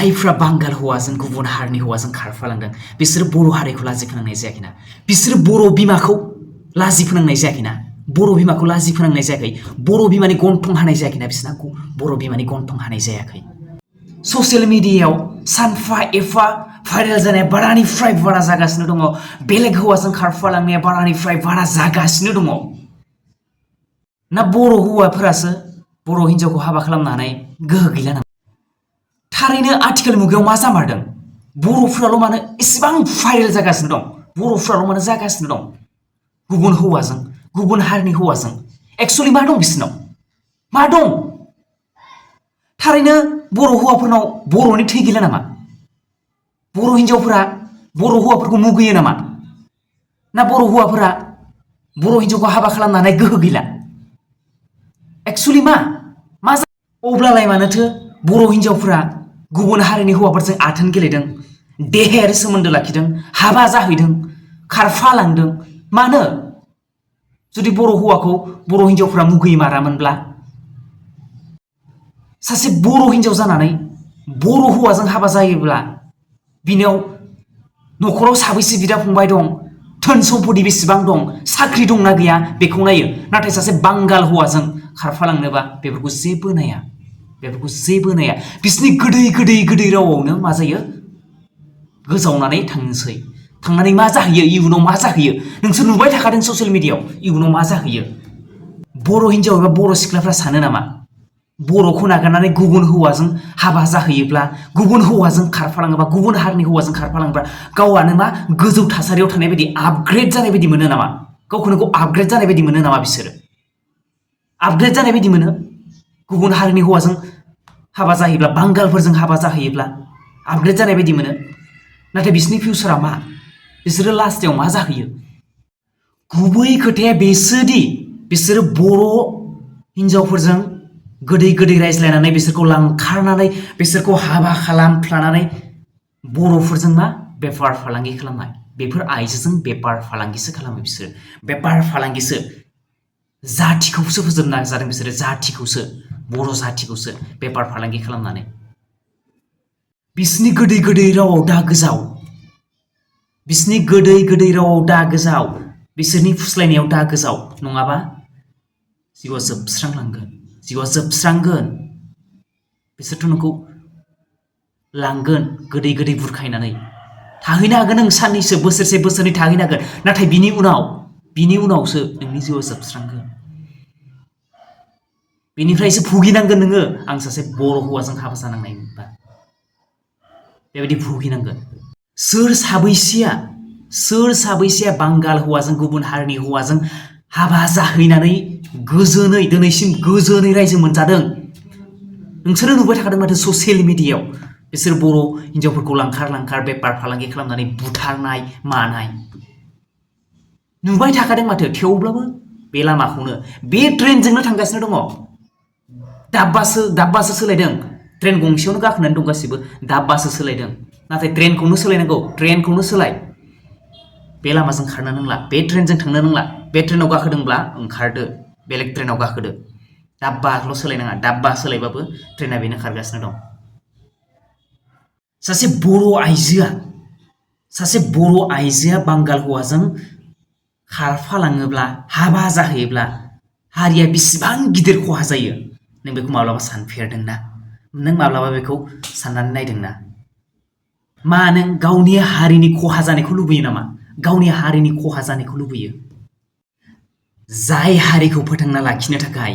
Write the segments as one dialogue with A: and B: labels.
A: जायफ्रा बांगाल हौवाजों गुबुन हारिनि हौवाजों खारफालांदों बिसोरो बर' हारिखौ लाजि फोनांनाय जायाखैना बिसोरो बर' बिमाखौ लाजि फोनांनाय जायाखैना बर' बिमाखौ लाजि फोनांनाय जायाखै बर' बिमानि गन्थं हानाय जायाखैना बिसोरना बर' बिमानि गन्थं हानाय जायाखै ससियेल मिडियायाव सानफा एफा भाइरेल जानाया बारानिफ्राय बारा जागासिनो दङ बेलेग हौवाजों खारफालांनाया बारानिफ्राय बारा जागासिनो दङ ना बर' हौवाफोरासो बर' हिन्जावखौ हाबा खालामनो हानाय गोहो गैला नामा थारैनो आथिखाल मुगायाव मा जामारदों बर'फ्राल' मानो एसेबां भाइरेल जागासिनो दं बर'फ्राल' मानो जागासिनो दं गुबुन हौवाजों गुबुन हारिनि हौवाजों एक्चुअलि मा दं बिसोरनाव मा दं थारैनो बर' हौवाफोरनाव बर'नि थै गैला नामा बर' हिन्जावफोरा बर' हौवाफोरखौ मुगैयो नामा ना बर' हौवाफोरा बर' हिन्जावखौ हाबा खालामनो हानाय गोहो गैला एक्चुअलि मा अब्लालाय मानोथो बर' हिन्जावफोरा गुबुन हारिनि हौवाफोरजों आथोन गेलेदों देहायारि सोमोन्दो लाखिदों हाबा जाहैदों खारफालांदों मानो जुदि बर' हौवाखौ बर' हिन्जावफोरा मुगैयै मारामोनब्ला सासे बर' हिन्जाव जानानै बर' हौवाजों हाबा जायोब्ला बिनियाव न'खराव साबैसे बिदा फंबाय दं धोन सम्पति बेसेबां दं साख्रि दंना गैया बेखौ नायो नाथाय सासे बांगाल हौवाजों खारफालांनोबा बेफोरखौ जेबो नाया बिसोरनि गोदै रावावनो मा जायो गोजावनानै थांनोसै थांनानै मा जाहैयो इयुनाव मा जाहैयो नोंसोर नुबाय थाखादों ससियेल मिडियायाव इयुनाव मा जाहैयो बर' हिन्जाव एबा बर' सिख्लाफ्रा सानो नामा बर'खौ नागारनानै गुबुन हौवाजों हाबा जाहैयोब्ला गुबुन हौवाजों खारफालाङोबा गुबुन हारिनि हौवाजों खारफालाङोब्ला गावआनो मा गोजौ थासारियाव थानाय बायदि आपग्रेड जानाय बायदि मोनो नामा गावखौनो गाव आपग्रेड जानाय बायदि मोनो नामा बिसोरो आपग्रेड जानाय बायदि मोनो गुबुन हारिनि हौवाजों हाबा जाहैब्ला बांगालफोरजों हाबा जाहैयोब्ला आपग्रेड जानाय बायदि मोनो नाथाय बिसोरनि फिउचारा मा बिसोरो लास्टआव मा जाहैयो गुबै खोथाया बेसोदि बिसोरो बर' हिन्जावफोरजों गोदै रायज्लायनानै बिसोरखौ लांखारनानै बिसोरखौ हाबा खालामफ्लानानै बर'फोरजों मा बेफार फालांगि खालामनाय बेफोर आइजोजों बेफार फालांगिसो खालामो बिसोरो बेफार फालांगिसो जाथिखौसो फोजोबनो नाजादों बिसोरो जाथिखौसो बर' जाथिखौसो बेफार फालांगि खालामनानै बिसोरनि गोदै रावाव दा गोजाव बिसोरनि गोदै रावाव दा गोजाव बिसोरनि फुस्लायनायाव दा गोजाव नङाबा जिउआ जोबस्रांगोन बिसोरथ' नोंखौ लांगोन गोदै बुरखायनानै थाहैनो हागोन नों साननैसो बोसोरसे बोसोरनै थाहैनो हागोन नाथाय बिनि उनावसो नोंनि जिउआ जोबस्रांगोन बेनिफ्रायसो भुगिनांगोन नोङो आं सासे बर' हौवाजों हाबा जानांनायमोनबा बेबायदि भुगिनांगोन सोर साबैसेया बांगाल हौवाजों गुबुन हारिनि हौवाजों हाबा जाहैनानै दिनैसिम गोजोनै रायजो मोनजादों नोंसोरो नुबाय थाखादों माथो ससियेल मिडियायाव बिसोर बर' हिन्जावफोरखौ लांखार बेफार फालांगि खालामनानै बुथारनाय मानाय नुबाय थाखादों माथो थेवब्लाबो बे लामाखौनो बे ट्रेनजोंनो थांगासिनो दङ दाब्बासो सोलायदों ट्रेन गंसेयावनो गाखोनानै दं गासिबो दाब्बासो सोलायदों नाथाय ट्रेनखौनो सोलायनांगौ ट्रेनखौनो सोलाय बे लामाजों खारनो नांला बे ट्रेनजों थांनो नांला बे ट्रेनाव गाखोदोंब्ला ओंखारदो बेलेग ट्रेनाव गाखोदो दाब्बाल' सोलायनाङा दाब्बा सोलायबाबो ट्रेना बेनो खारगासिनो दं सासे बर' आइजोआ बांगाल हौवाजों खारफालाङोब्ला हाबा जाहैयोब्ला हारिया बेसेबां गिदिर खहा जायो नों बेखौ माब्लाबा सानफेरदोंना नों माब्लाबा बेखौ साननानै नायदोंना मा नों गावनि हारिनि खहा जानायखौ लुबैयो नामा गावनि हारिनि खहा जानायखौ लुबैयो जाय हारिखौ फोथांना लाखिनो थाखाय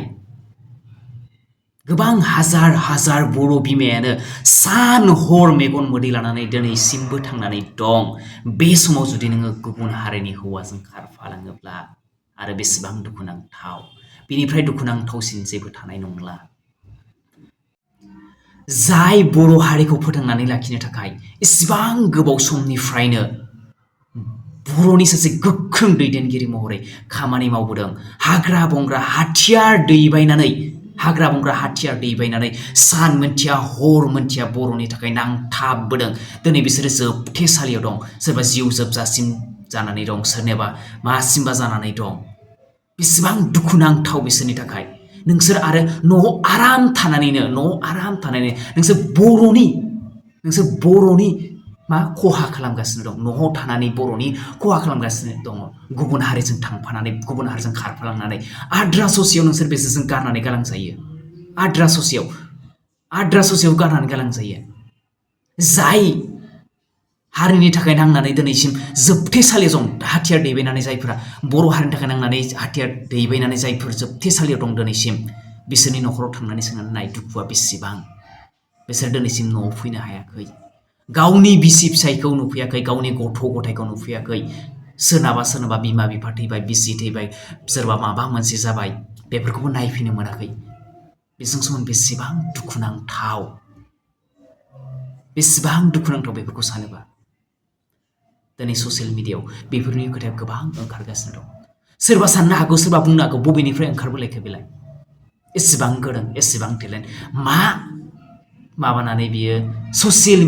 A: गोबां हाजार बर' बिमायानो सान हर मेगन मोदै लानानै दिनैसिमबो थांनानै दं बे समाव जुदि नोङो गुबुन हारिनि हौवाजों खारफालाङोब्ला आरो बेसेबां दुखुनांथाव बेनिफ्राय दुखुनांथावसिन जेबो थानाय नंला जाय बर' हारिखौ फोथांनानै लाखिनो थाखाय एसेबां गोबाव समनिफ्रायनो बर'नि सासे गोख्रों दैदेनगिरि महरै खामानि मावबोदों हाग्रा बंग्रा हाथियार दैबायनानै सान मोनथिया हर मोनथिया बर'नि थाखाय नांथाबबोदों दिनै बिसोरो जोबथेसालियाव दं सोरबा जिउ जोबजासिम जानानै दं सोरनियाबा मासिमबा जानानै दं बेसेबां दुखुनांथाव बिसोरनि थाखाय नोंसोर आरो न'आव आराम थानानैनो नोंसोर नोंसोर बर'नि मा खहा खालामगासिनो दं। न'आव थानानै बर'नि खहा खालामगासिनो दङ। गुबुन हारिजों थांफानानै गुबुन हारिजों खारफालांनानै आद्रा ससेयाव नोंसोर बेसोरजों गारनानै गालांजायो। आद्रा ससेयाव गारनानै गालांजायो। जाय हारिनि थाखाय नांनानै दिनैसिम जोबथेसालियाव दं, हाथियार दैबायनानै जायफोरा बर' हारिनि थाखाय नांनानै हाथियार दैबायनानै जायफोर जोबथेसालियाव दं दिनैसिम, बिसोरनि न'खराव थांनानै सोंनानै नाय दुखुआ बेसेबां। बिसोर दिनैसिम न'आव फैनो हायाखै। गावनि बिसि फिसायखौ नुफैयाखै, गावनि गथ' गथायखौ नुफैयाखै। सोरनाबा बिमा बिफा थैबाय, बिसि थैबाय, सोरबा माबा मोनसे जाबाय, बेफोरखौबो नायफैनो मोनाखै। बेजों समान बेसेबां दुखुनांथाव, बेफोरखौ सानोबा। दिनै ससियेल मिडियायाव बेफोरनि खोथाया गोबां ओंखारगासिनो दं। सोरबा साननो हागौ, सोरबा बुंनो हागौ, बबेनिफ्राय ओंखारबोलायखो बेलाय? एसेबां गोरों, एसेबां टेलेन्ट, मा माबानानै बियो ससियेल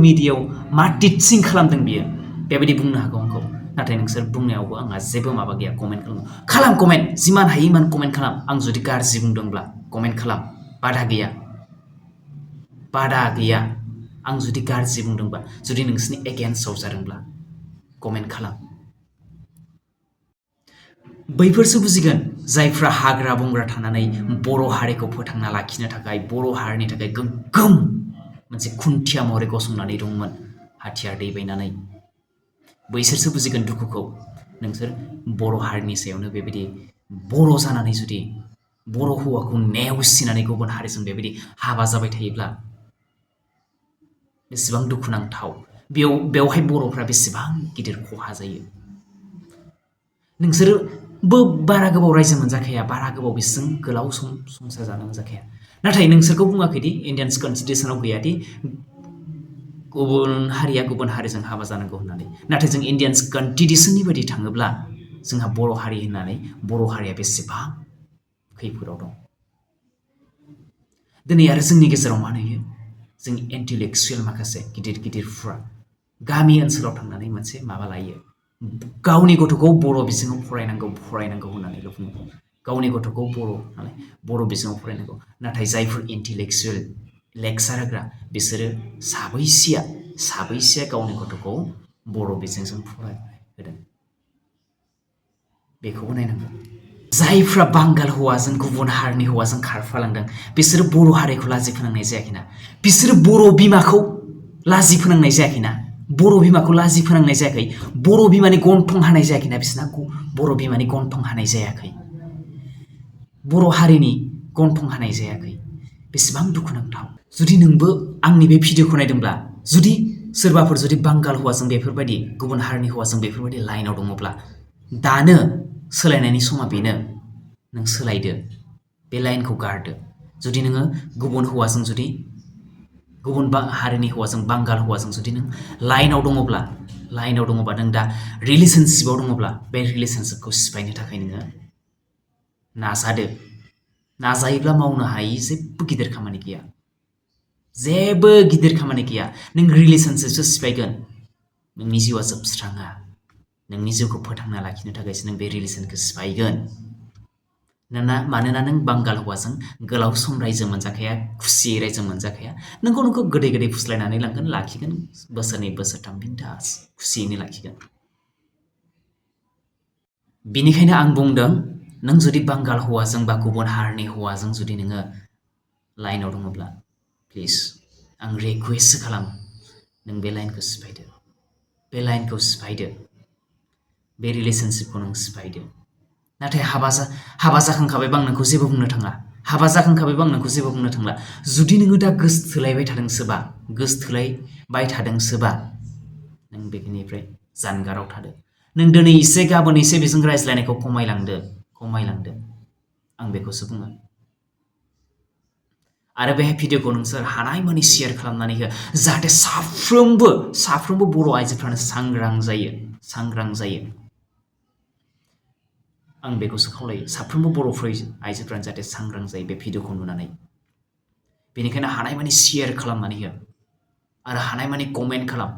A: मिडियायाव मा टिचिं खालामदों बियो? बेबायदि बुंनो हागौ आंखौ। नाथाय नोंसोर बुंनायावबो आंहा जेबो माबा गैया। कमेन्ट खालाम, कमेन्ट जिमान हायो इमान कमेन्ट खालाम। आं जुदि गाज्रि बुंदोंब्ला कमेन्ट खालाम, बाधा गैया। आं जुदि गाज्रि बुंदोंबा, जुदि नोंसोरनि एगेन्स्टआव जादोंब्ला कमेन्ट खालाम। बैफोरसो बुजिगोन जायफ्रा हाग्रा बंग्रा थानानै बर' हारिखौ फोथांना लाखिनो थाखाय, बर' हारिनि थाखाय गोग्गोम मोनसे खुन्थिया महरै गसंनानै दंमोन हाथियार दैबायनानै। बैसोरसो बुजिगोन दुखुखौ। नोंसोर बर' हारिनि सायावनो बेबायदि बर' जानानै जुदि बर' हौवाखौ नेवसिनानै गुबुन हारिजों बेबायदि हाबा जाबाय थायोब्ला बेसेबां दुखुनांथाव। बेवहाय बर'फ्रा बेसेबां गिदिर खहा जायो। नोंसोरबो बारा गोबाव रायजो मोनजाखाया, बारा गोबाव बिसोरजों गोलाव सम संसार जानो मोनजाखाया। नाथाय नोंसोरखौ बुङाखैदि इन्डियान कनस्टिटिउसनाव गैयादि गुबुन हारिया गुबुन हारिजों हाबा जानांगौ होननानै। नाथाय जों इन्डियान कनस्टिटिउसननि बायदि थाङोब्ला जोंहा बर' हारि होननानै बर' हारिया बेसेबां खैफोदाव दं। दिनै आरो जोंनि गेजेराव मा नुयो? जों इन्टेलेक्सुयेल माखासे गिदिरफ्रा गामि ओनसोलाव थांनानै मोनसे माबा लायो। गावनि गथ'खौ बर' बिजोङाव फरायनांगौ होननानैल' बुङो। गावनि गथ'खौ बर' बिजोङाव फरायनांगौ। नाथाय जायफोर इन्टेलेक्सुयेल लेक्सार होग्रा, बिसोरो साबैसेया गावनि गथ'खौ बर' बिजोंजों फरायहोदों? बेखौबो नायनांगौ। जायफ्रा बांगाल हौवाजों गुबुन हारिनि हौवाजों खारफालांदों, बिसोरो बर' हारिखौ लाजि फोनांनाय जायाखैना? बिसोरो बर' बिमाखौ लाजि फोनांनाय जायाखैना? बर' बिमाखौ लाजि फोनांनाय जायाखै? बर' बिमानि गन्थं हानाय जायाखैना? बिसोरना बर' बिमानि गन्थं हानाय जायाखै। बर' हारिनि गन्थं हानाय जायाखै। बेसेबां दुखुनांथाव। जुदि नोंबो आंनि बे भिडिअखौ नायदोंब्ला, जुदि सोरबाफोर जुदि बांगाल हौवाजों बेफोरबायदि, गुबुन हारिनि हौवाजों बेफोरबायदि लाइनाव दङब्ला, दानो सोलायनायनि समा बेनो। नों सोलायदो, बे लाइनखौ गारदो। जुदि नोङो गुबुन हारिनि हौवाजों, बांगाल हौवाजों जुदि नों लाइनाव दङबा, नों दा रिलेसनशिपआव दङब्ला, बे रिलेसनशिपखौ सिफायनो थाखाय नोङो नाजायोब्ला मावनो हायि जेबो गिदिर खामानि गैया। नों रिलेसनशिपसो सिफायगोन। नोंनि जिउआ जोबस्राङा। नोंनि जिउखौ फोथांना लाखिनो थाखायसो नों बे रिलेसनखौ सिफायगोन। मानोना नों बांगाल हौवाजों गोलाव सम रायजो मोनजाखाया, खुसियै रायजो मोनजाखाया। नोंखौ गोदै फुस्लायनानै लाखिगोन। बोसोरनै बोसोरथाम बिन्दास खुसियैनो लाखिगोन। बिनिखायनो आं बुंदों, नों जुदि बांगाल हौवाजों बा गुबुन हारिनि हौवाजों जुदि नोङो लाइनाव दङब्ला, प्लिज आं रिकुवेस्ट खालामो, नों बे लाइनखौ सिफायदो। बे रिलेसनशिपखौ नों सिफायदो। नाथाय हाबा जाखांखाबायबा आं नोंखौ जेबो बुंनो थांला। जुदि नोङो दा गोसथोलायबाय थादोंसोबा, नों बेनिफ्राय जानगाराव थादो। नों दिनै एसे गाबोन एसे बेजों रायज्लायनायखौ खमायलांदो। आं बेखौसो बुङो। आरो बे भिडिअखौ नोंसोर हानायमानि शेयार खालामनानै हो, जाहाथे साफ्रोमबो बर' आइजोफ्रानो सांग्रां जायो। आं बेखौसो खावलायो। साफ्रोमबो बर' आइजोफ्रानो जाहाथे सांग्रां जायो बे भिडिअखौ नुनानै। बेनिखायनो हानायमानि शेयार खालामनानै हो आरो हानायमानि कमेन्ट खालाम।